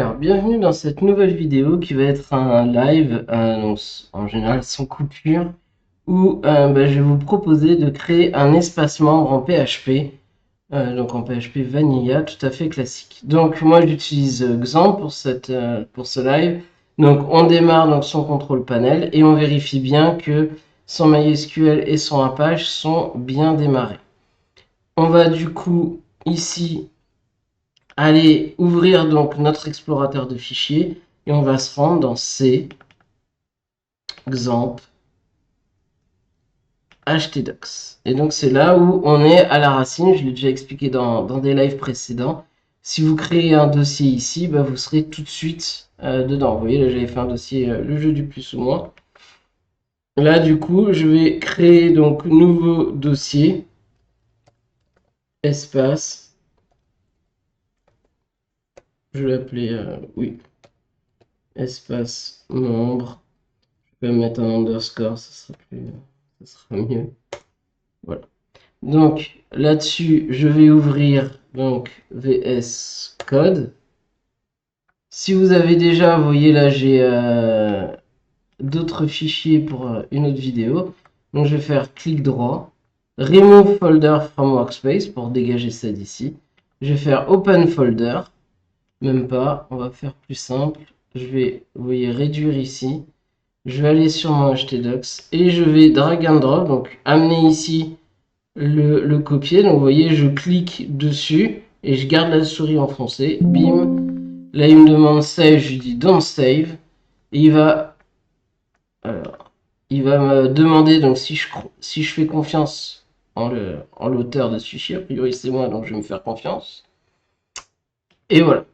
Alors, bienvenue dans cette nouvelle vidéo qui va être un live, donc, en général sans coupure, où je vais vous proposer de créer un espace membre en PHP, donc en PHP Vanilla, tout à fait classique. Donc moi j'utilise Xampp pour ce live. Donc on démarre donc son contrôle panel et on vérifie bien que son MySQL et son Apache sont bien démarrés. On va du coup ici aller ouvrir donc notre explorateur de fichiers et on va se rendre dans C, Xampp, htdocs. Et donc c'est là où on est à la racine, je l'ai déjà expliqué dans des lives précédents. Si vous créez un dossier ici, vous serez tout de suite dedans. Vous voyez, là j'avais fait un dossier le jeu du plus ou moins. Là du coup, je vais créer donc nouveau dossier, espace, je vais l'appeler, oui, espace membre. Je vais mettre un underscore, ça sera mieux. Voilà. Donc là-dessus, je vais ouvrir donc VS Code. Si vous avez déjà, vous voyez là, j'ai d'autres fichiers pour une autre vidéo. Donc je vais faire clic droit, Remove Folder from Workspace pour dégager ça d'ici. Je vais faire Open Folder, même pas, on va faire plus simple. Je vais, vous voyez, réduire ici. Je vais aller sur mon htdocs et je vais drag and drop, donc amener ici le copier. Donc vous voyez, je clique dessus et je garde la souris enfoncée. Bim. Là, il me demande save, je lui dis don't save. Et il va me demander donc si je fais confiance en l'auteur de ce fichier. A priori, c'est moi, donc je vais me faire confiance. Et voilà.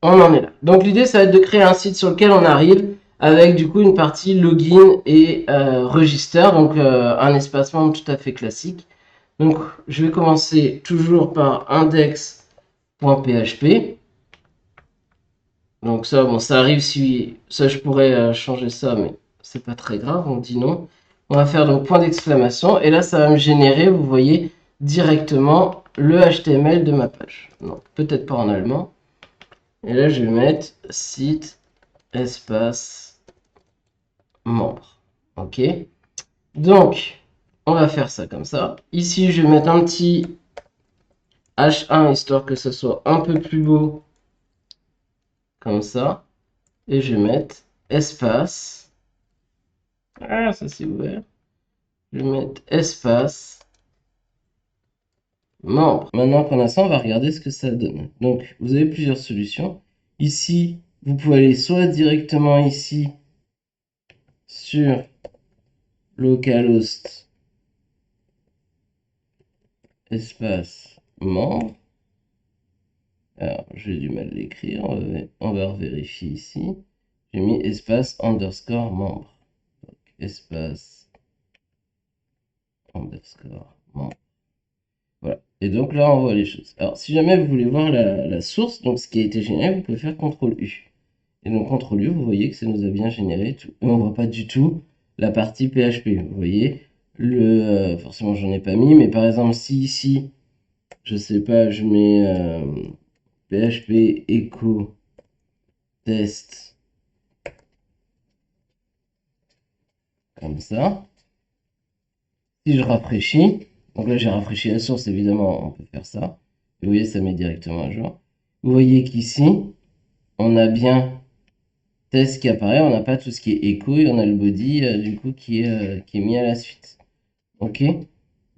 On en est là. Donc l'idée, ça va être de créer un site sur lequel on arrive avec du coup une partie login et register, donc un espace membre tout à fait classique. Donc je vais commencer toujours par index.php. Donc ça, bon, ça arrive si ça, je pourrais changer ça, mais c'est pas très grave, on dit non. On va faire donc point d'exclamation et là, ça va me générer, vous voyez, directement le HTML de ma page. Non, peut-être pas en allemand. Et là, je vais mettre site espace membre. Ok. Donc, on va faire ça comme ça. Ici, je vais mettre un petit H1 histoire que ce soit un peu plus beau. Comme ça. Et je vais mettre espace. Ah, ça s'est ouvert. Je vais mettre espace membre. Maintenant qu'on a ça, on va regarder ce que ça donne. Donc, vous avez plusieurs solutions. Ici, vous pouvez aller soit directement ici sur localhost espace membre. Alors, j'ai du mal à l'écrire. On va vérifier ici. J'ai mis espace underscore membre. Donc, espace underscore membre. Voilà. Et donc là, on voit les choses. Alors, si jamais vous voulez voir la source, donc ce qui a été généré, vous pouvez faire CTRL U. Et donc, CTRL U, vous voyez que ça nous a bien généré tout. Et on voit pas du tout la partie PHP. Vous voyez, forcément, j'en ai pas mis, mais par exemple, si ici, je sais pas, je mets PHP echo test comme ça. Si je rafraîchis, donc là j'ai rafraîchi la source, évidemment, on peut faire ça. Et vous voyez, ça met directement à jour. Vous voyez qu'ici, on a bien test qui apparaît, on n'a pas tout ce qui est echo et on a le body du coup qui est mis à la suite. Ok.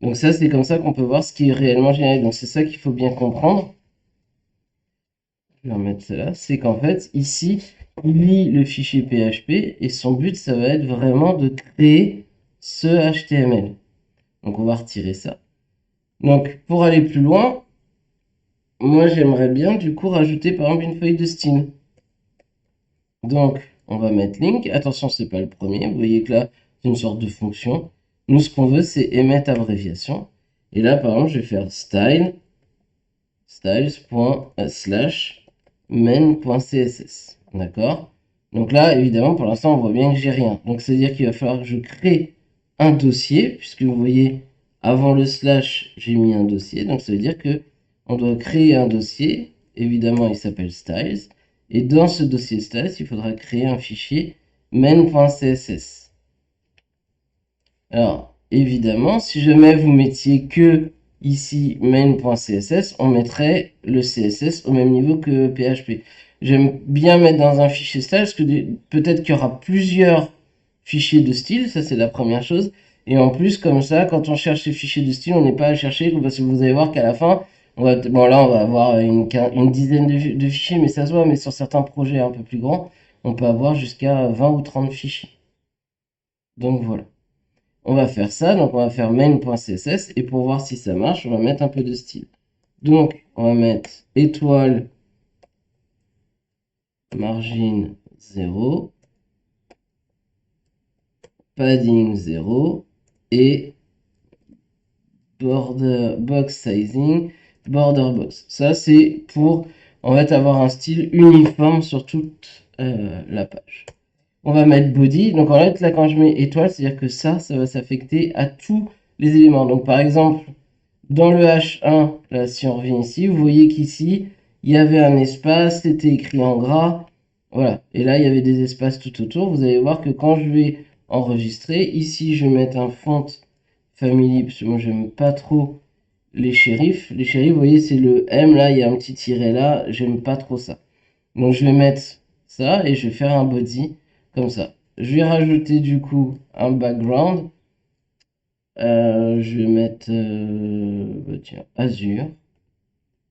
Donc ça, c'est comme ça qu'on peut voir ce qui est réellement généré. Donc c'est ça qu'il faut bien comprendre. Je vais remettre ça là. C'est qu'en fait, ici, il lit le fichier PHP et son but, ça va être vraiment de créer ce HTML. Donc on va retirer ça. Donc pour aller plus loin, moi j'aimerais bien du coup rajouter par exemple une feuille de style. Donc on va mettre link. Attention, c'est pas le premier. Vous voyez que là, c'est une sorte de fonction. Nous, ce qu'on veut, c'est émettre abréviation. Et là, par exemple, je vais faire styles.main.css. D'accord? Donc là, évidemment, pour l'instant, on voit bien que j'ai rien. Donc, c'est-à-dire qu'il va falloir que je crée un dossier, puisque vous voyez, avant le slash, j'ai mis un dossier. Donc, ça veut dire que on doit créer un dossier évidemment, il s'appelle styles. Et dans ce dossier styles, il faudra créer un fichier main.css. Alors, évidemment, si jamais vous mettiez que ici main.css, on mettrait le CSS au même niveau que PHP. J'aime bien mettre dans un fichier style parce que peut-être qu'il y aura plusieurs fichiers de style, ça c'est la première chose. Et en plus, comme ça, quand on cherche ces fichiers de style, on n'est pas à chercher, parce que vous allez voir qu'à la fin, bon là on va avoir une dizaine de fichiers, mais ça se voit, mais sur certains projets un peu plus grands, on peut avoir jusqu'à 20 ou 30 fichiers. Donc voilà. On va faire ça, donc on va faire main.css, et pour voir si ça marche, on va mettre un peu de style. Donc, on va mettre étoile, margin 0, padding 0, et border box sizing, border box. Ça, c'est pour, en fait, avoir un style uniforme sur toute la page. On va mettre body. Donc en fait, là, quand je mets étoile, c'est-à-dire que ça va s'affecter à tous les éléments. Donc par exemple, dans le H1, là, si on revient ici, vous voyez qu'ici, il y avait un espace, c'était écrit en gras. Voilà. Et là, il y avait des espaces tout autour. Vous allez voir que quand je vais enregistrer, ici, je vais mettre un font family, parce que moi, j'aime pas trop les shérifs. Les shérifs, vous voyez, c'est le M, là, il y a un petit tiret là. J'aime pas trop ça. Donc, je vais mettre ça et je vais faire un body comme ça. Je vais rajouter, du coup, un background. Je vais mettre tiens, Azure.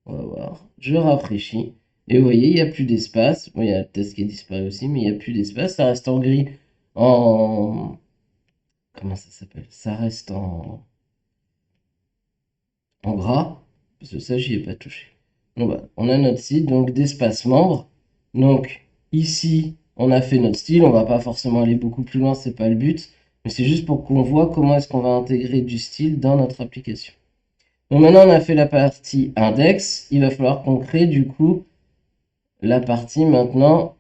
On va voir. Je rafraîchis. Et vous voyez, il n'y a plus d'espace. Bon, il y a le test qui est disparu aussi, mais il n'y a plus d'espace. Ça reste en gris. En. Comment ça s'appelle? Ça reste en gras. Parce que ça, j'y ai pas touché. Donc, voilà. On a notre site, donc d'espace membre. Donc, ici, on a fait notre style. On va pas forcément aller beaucoup plus loin, c'est pas le but. Mais c'est juste pour qu'on voit comment est-ce qu'on va intégrer du style dans notre application. Donc maintenant on a fait la partie index, il va falloir qu'on crée du coup la partie maintenant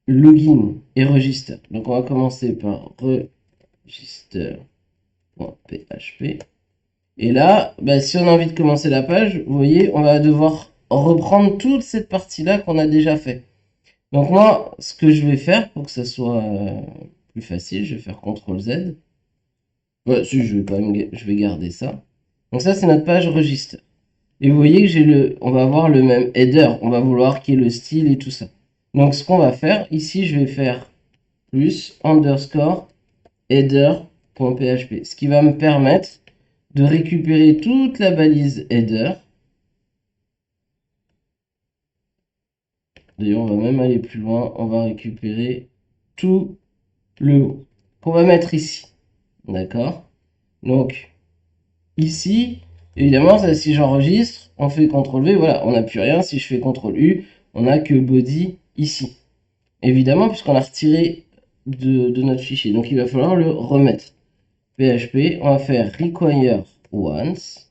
login et register. Donc on va commencer par register.php. Et là, si on a envie de commencer la page, vous voyez, on va devoir reprendre toute cette partie-là qu'on a déjà fait. Donc moi, ce que je vais faire pour que ça soit plus facile, je vais faire CTRL Z. Ouais, si, je vais garder ça. Donc ça, c'est notre page register. Et vous voyez que on va avoir le même header. On va vouloir qu'il y ait le style et tout ça. Donc ce qu'on va faire, ici je vais faire plus underscore header.php. Ce qui va me permettre de récupérer toute la balise header. D'ailleurs, on va même aller plus loin. On va récupérer tout le haut qu'on va mettre ici. D'accord? Donc ici, évidemment, si j'enregistre, on fait CTRL V, voilà, on n'a plus rien. Si je fais CTRL U, on n'a que body ici. Évidemment, puisqu'on a retiré de notre fichier. Donc il va falloir le remettre. PHP, on va faire require once.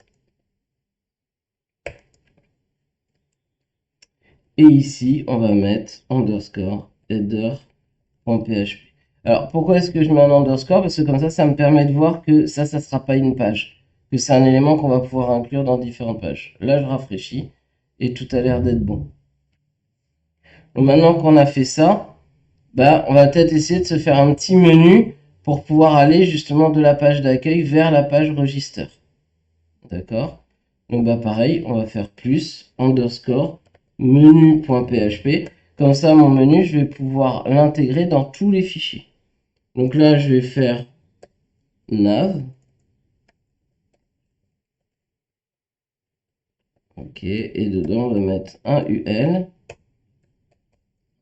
Et ici, on va mettre underscore header.php. Alors, pourquoi est-ce que je mets un underscore? Parce que comme ça me permet de voir que ça ne sera pas une page. Que c'est un élément qu'on va pouvoir inclure dans différentes pages. Là, je rafraîchis et tout a l'air d'être bon. Donc maintenant qu'on a fait ça, on va peut-être essayer de se faire un petit menu pour pouvoir aller justement de la page d'accueil vers la page register. D'accord? Donc pareil, on va faire plus underscore menu.php. Comme ça, mon menu, je vais pouvoir l'intégrer dans tous les fichiers. Donc là, je vais faire nav. Ok, et dedans, on va mettre un UL,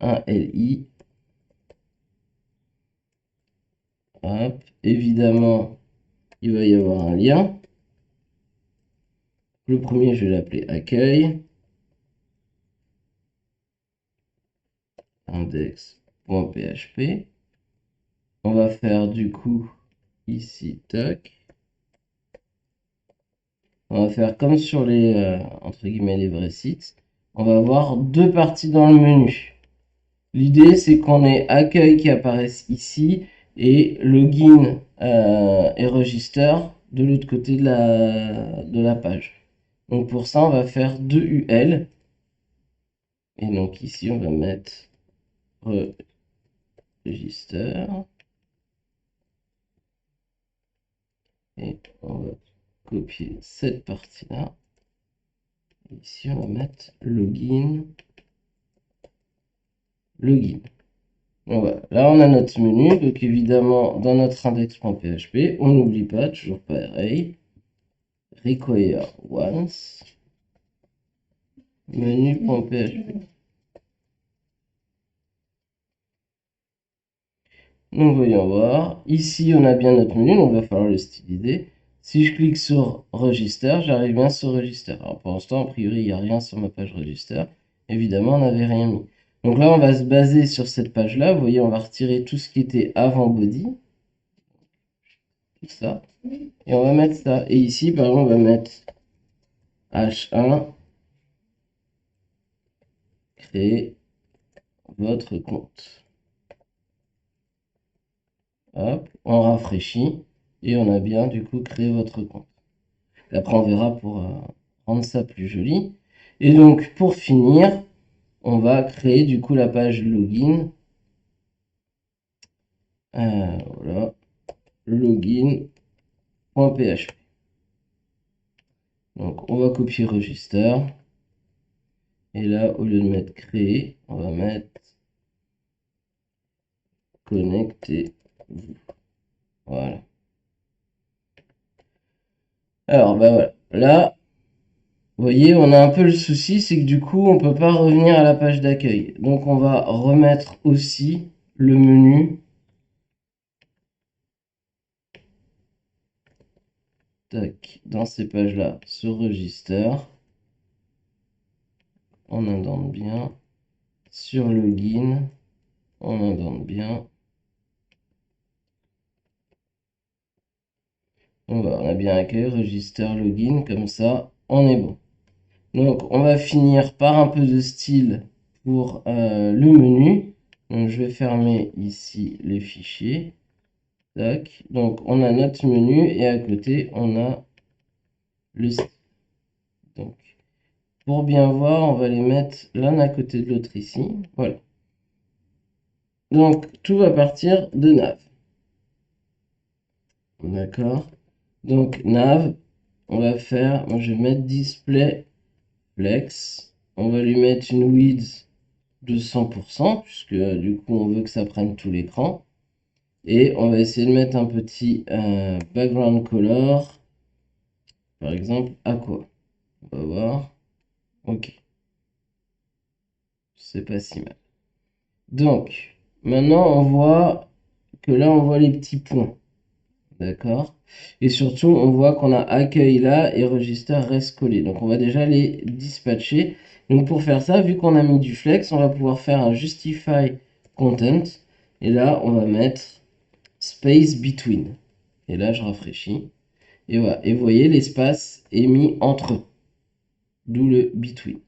un LI. Hop, évidemment, il va y avoir un lien. Le premier, je vais l'appeler accueil. Index.php. On va faire du coup ici, toc. On va faire comme sur les, entre guillemets, les vrais sites. On va avoir deux parties dans le menu. L'idée, c'est qu'on ait accueil qui apparaisse ici et login et register de l'autre côté de la page. Donc pour ça, on va faire 2 UL. Et donc ici, on va mettre register. Et on va copier cette partie-là. Ici, on va mettre login. Login. Donc voilà. Là, on a notre menu. Donc évidemment, dans notre index.php, on n'oublie pas, toujours pas array. Require once. Menu.php. Donc voyons voir. Ici, on a bien notre menu, donc il va falloir le styliser. Si je clique sur Register, j'arrive bien sur Register. Alors pour l'instant, a priori, il n'y a rien sur ma page Register. Évidemment, on n'avait rien mis. Donc là, on va se baser sur cette page-là. Vous voyez, on va retirer tout ce qui était avant body. Tout ça. Et on va mettre ça. Et ici, par exemple, on va mettre H1. Créer votre compte. Hop, on rafraîchit. Et on a bien, du coup, créé votre compte. Après, on verra pour rendre ça plus joli. Et donc, pour finir, on va créer du coup la page login. Voilà, login.php. Donc, on va copier register. Et là, au lieu de mettre créer, on va mettre connectez-vous. Voilà. Alors, ben voilà. Là, vous voyez, on a un peu le souci, c'est que du coup, on ne peut pas revenir à la page d'accueil. Donc, on va remettre aussi le menu. Tac, dans ces pages-là, sur register. On indente bien. Sur login, on indente bien. On a bien accueil, register, login, comme ça, on est bon. Donc, on va finir par un peu de style pour le menu. Donc, je vais fermer ici les fichiers. Tac. Donc, on a notre menu et à côté, on a le style. Donc, pour bien voir, on va les mettre l'un à côté de l'autre ici. Voilà. Donc, tout va partir de nav. D'accord. Donc, nav, on va faire, moi je vais mettre display flex. On va lui mettre une width de 100%, puisque du coup, on veut que ça prenne tout l'écran. Et on va essayer de mettre un petit background color. Par exemple, aqua. On va voir. Ok. C'est pas si mal. Donc, maintenant, on voit que là, on voit les petits points. D'accord. Et surtout, on voit qu'on a accueil là et register reste collé. Donc, on va déjà les dispatcher. Donc, pour faire ça, vu qu'on a mis du flex, on va pouvoir faire un justify content. Et là, on va mettre space between. Et là, je rafraîchis. Et voilà. Et vous voyez, l'espace est mis entre eux. D'où le between.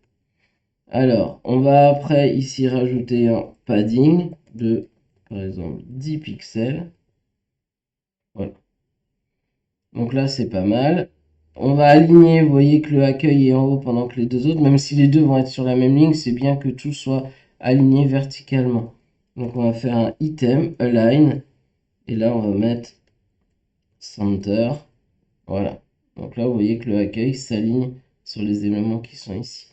Alors, on va après ici rajouter un padding de, par exemple, 10 pixels. Voilà. Donc là, c'est pas mal. On va aligner, vous voyez que le accueil est en haut pendant que les deux autres, même si les deux vont être sur la même ligne, c'est bien que tout soit aligné verticalement. Donc on va faire un item, align, et là on va mettre center. Voilà. Donc là, vous voyez que le accueil s'aligne sur les éléments qui sont ici.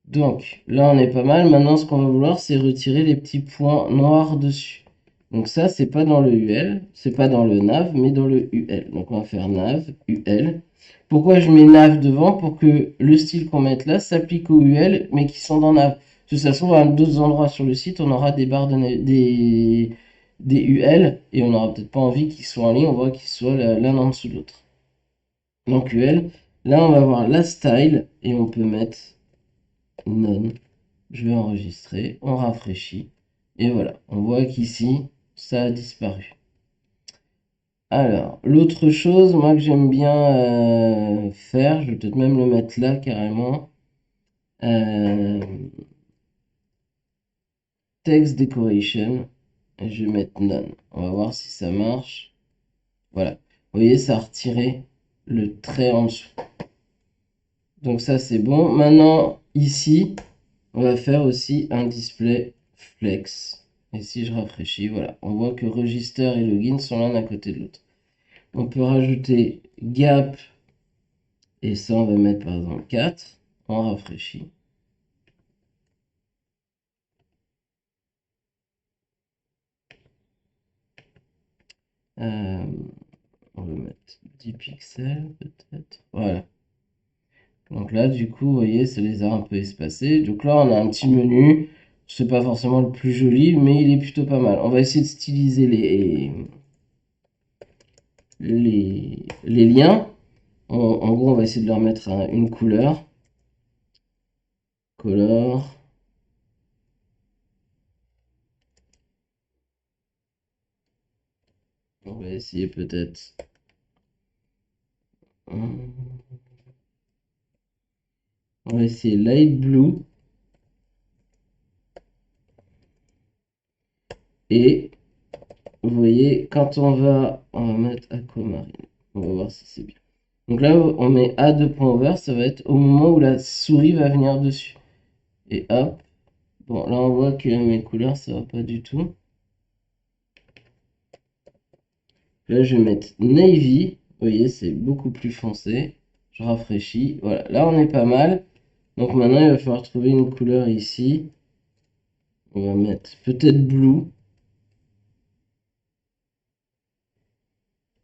Donc là, on est pas mal. Maintenant, ce qu'on va vouloir, c'est retirer les petits points noirs dessus. Donc ça, c'est pas dans le UL, c'est pas dans le nav, mais dans le UL. Donc on va faire nav, UL. Pourquoi je mets nav devant? Pour que le style qu'on mette là s'applique au UL, mais qui sont dans nav. Parce que ça se trouve, à d'autres endroits sur le site, on aura des barres des UL, et on n'aura peut-être pas envie qu'ils soient en ligne, on voit qu'ils soient l'un en dessous de l'autre. Donc UL, là on va voir la style, et on peut mettre none. Je vais enregistrer, on rafraîchit, et voilà, on voit qu'ici, ça a disparu. Alors, l'autre chose, moi que j'aime bien faire, je vais peut-être même le mettre là carrément, euh, text decoration, et je vais mettre none. On va voir si ça marche. Voilà, vous voyez, ça a retiré le trait en dessous. Donc ça c'est bon. Maintenant ici, on va faire aussi un display flex. Et si je rafraîchis, voilà, on voit que register et login sont l'un à côté de l'autre. On peut rajouter gap, et ça on va mettre par exemple 4. On rafraîchit. On va mettre 10 pixels peut-être. Voilà. Donc là, du coup, vous voyez, ça les a un peu espacés. Donc là, on a un petit menu. C'est pas forcément le plus joli, mais il est plutôt pas mal. On va essayer de styliser les liens. En gros, on va essayer de leur mettre une couleur. Color. On va essayer peut-être. On va essayer light blue. Et vous voyez, quand on va mettre aquamarine. On va voir si c'est bien. Donc là, on met A2.over, ça va être au moment où la souris va venir dessus. Et hop. Bon, là on voit que mes couleurs, ça va pas du tout. Là, je vais mettre navy. Vous voyez, c'est beaucoup plus foncé. Je rafraîchis. Voilà, là on est pas mal. Donc maintenant, il va falloir trouver une couleur ici. On va mettre peut-être blue.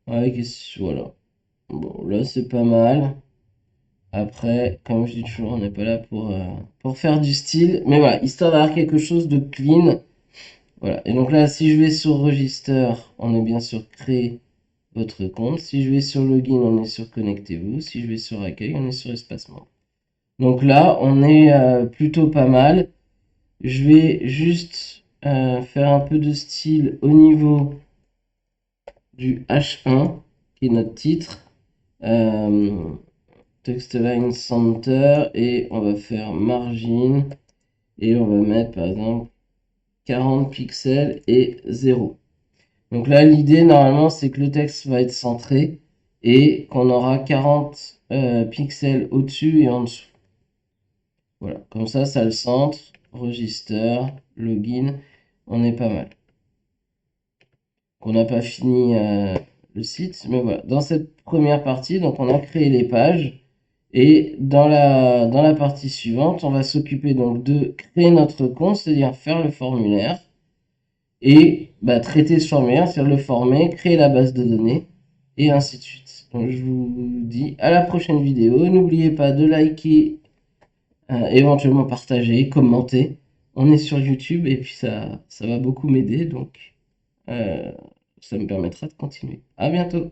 Avec, voilà. Bon, là c'est pas mal. Après, comme je dis toujours, on n'est pas là pour faire du style. Mais voilà, histoire d'avoir quelque chose de clean. Voilà. Et donc là, si je vais sur Register, on est bien sûr créer votre compte. Si je vais sur Login, on est sur Connectez-vous. Si je vais sur Accueil, on est sur Espacement. Donc là, on est plutôt pas mal. Je vais juste faire un peu de style au niveau du H1, qui est notre titre. Textline Center, et on va faire Margin, et on va mettre par exemple 40 pixels et 0. Donc là, l'idée normalement, c'est que le texte va être centré et qu'on aura 40 pixels au-dessus et en dessous. Voilà, comme ça le centre, register, login, on est pas mal. On n'a pas fini le site, mais voilà. Dans cette première partie, donc on a créé les pages. Et dans la partie suivante, on va s'occuper donc de créer notre compte, c'est-à-dire faire le formulaire. Et bah, traiter ce formulaire, c'est-à-dire le former, créer la base de données, et ainsi de suite. Donc je vous dis à la prochaine vidéo. N'oubliez pas de liker, éventuellement partager, commenter. On est sur YouTube et puis ça va beaucoup m'aider, donc ça me permettra de continuer. À bientôt.